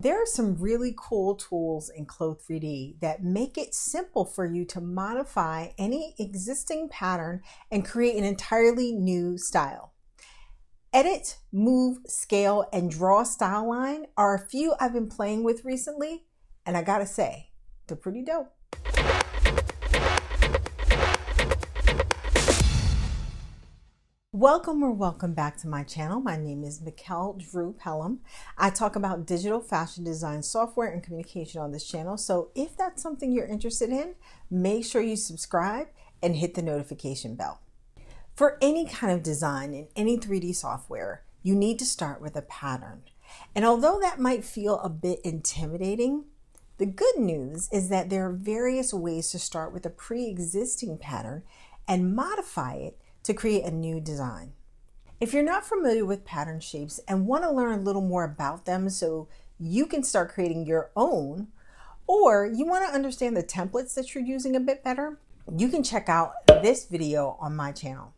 There are some really cool tools in CLO3D that make it simple for you to modify any existing pattern and create an entirely new style. Edit, move, scale, and draw style line are a few I've been playing with recently, and I gotta say, they're pretty dope. Welcome back to my channel. My name is Mikkel Drew Pelham. I talk about digital fashion design software and communication on this channel. So if that's something you're interested in, make sure you subscribe and hit the notification bell. For any kind of design in any 3D software, you need to start with a pattern. And although that might feel a bit intimidating, the good news is that there are various ways to start with a pre-existing pattern and modify it to create a new design. If you're not familiar with pattern shapes and want to learn a little more about them so you can start creating your own, or you want to understand the templates that you're using a bit better, you can check out this video on my channel.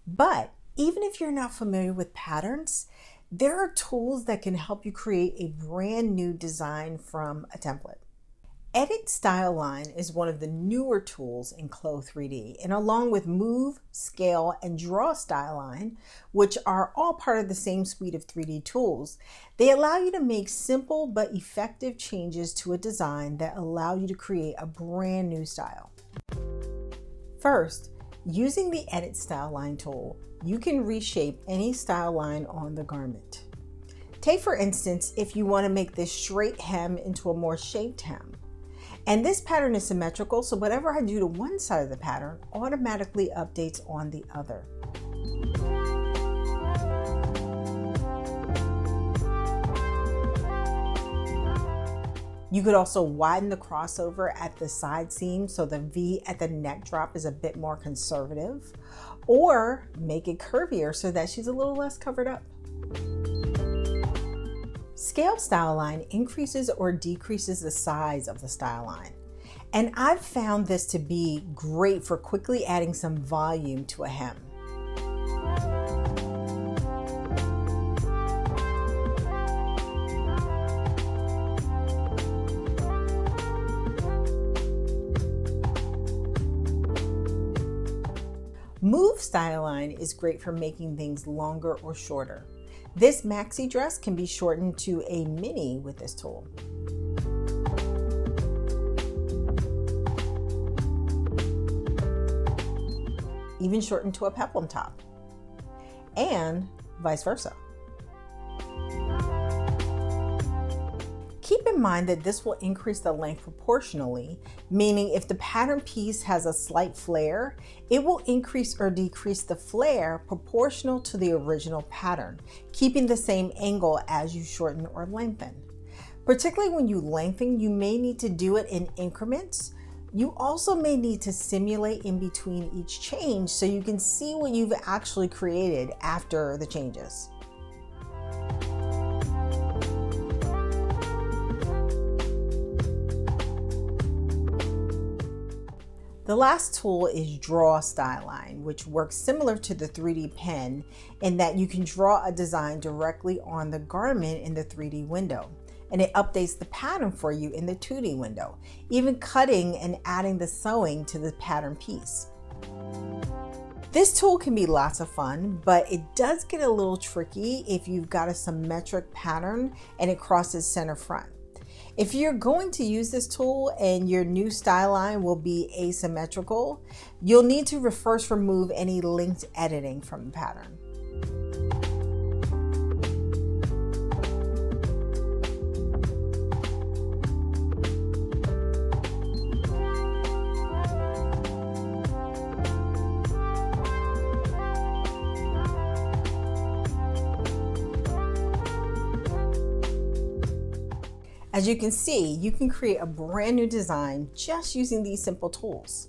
But even if you're not familiar with patterns, there are tools that can help you create a brand new design from a template. Edit Style Line is one of the newer tools in CLO3D, and along with Move, Scale, and Draw Style Line, which are all part of the same suite of 3D tools, they allow you to make simple but effective changes to a design that allow you to create a brand new style. First, using the Edit Style Line tool, you can reshape any style line on the garment. Take for instance, if you want to make this straight hem into a more shaped hem. And this pattern is symmetrical, so whatever I do to one side of the pattern automatically updates on the other. You could also widen the crossover at the side seam so the V at the neck drop is a bit more conservative, or make it curvier so that she's a little less covered up. Scale style line increases or decreases the size of the style line. And I've found this to be great for quickly adding some volume to a hem. Move style line is great for making things longer or shorter. This maxi dress can be shortened to a mini with this tool. Even shortened to a peplum top, and vice versa. Keep in mind that this will increase the length proportionally, meaning if the pattern piece has a slight flare, it will increase or decrease the flare proportional to the original pattern, keeping the same angle as you shorten or lengthen. Particularly when you lengthen, you may need to do it in increments. You also may need to simulate in between each change so you can see what you've actually created after the changes. The last tool is Draw Style Line, which works similar to the 3D pen in that you can draw a design directly on the garment in the 3D window, and it updates the pattern for you in the 2D window, even cutting and adding the sewing to the pattern piece. This tool can be lots of fun, but it does get a little tricky if you've got a symmetric pattern and it crosses center front. If you're going to use this tool and your new style line will be asymmetrical, you'll need to first remove any linked editing from the pattern. As you can see, you can create a brand new design just using these simple tools.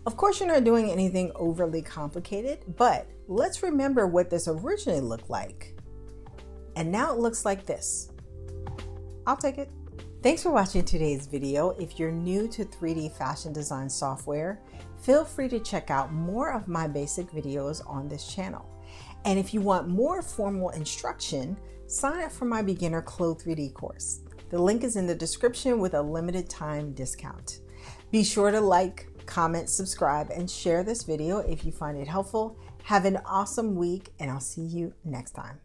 Of course, you're not doing anything overly complicated, but let's remember what this originally looked like. And now it looks like this. I'll take it. Thanks for watching today's video. If you're new to 3D fashion design software, feel free to check out more of my basic videos on this channel. And if you want more formal instruction, sign up for my beginner CLO3D course. The link is in the description with a limited time discount. Be sure to like, comment, subscribe, and share this video if you find it helpful. Have an awesome week, and I'll see you next time.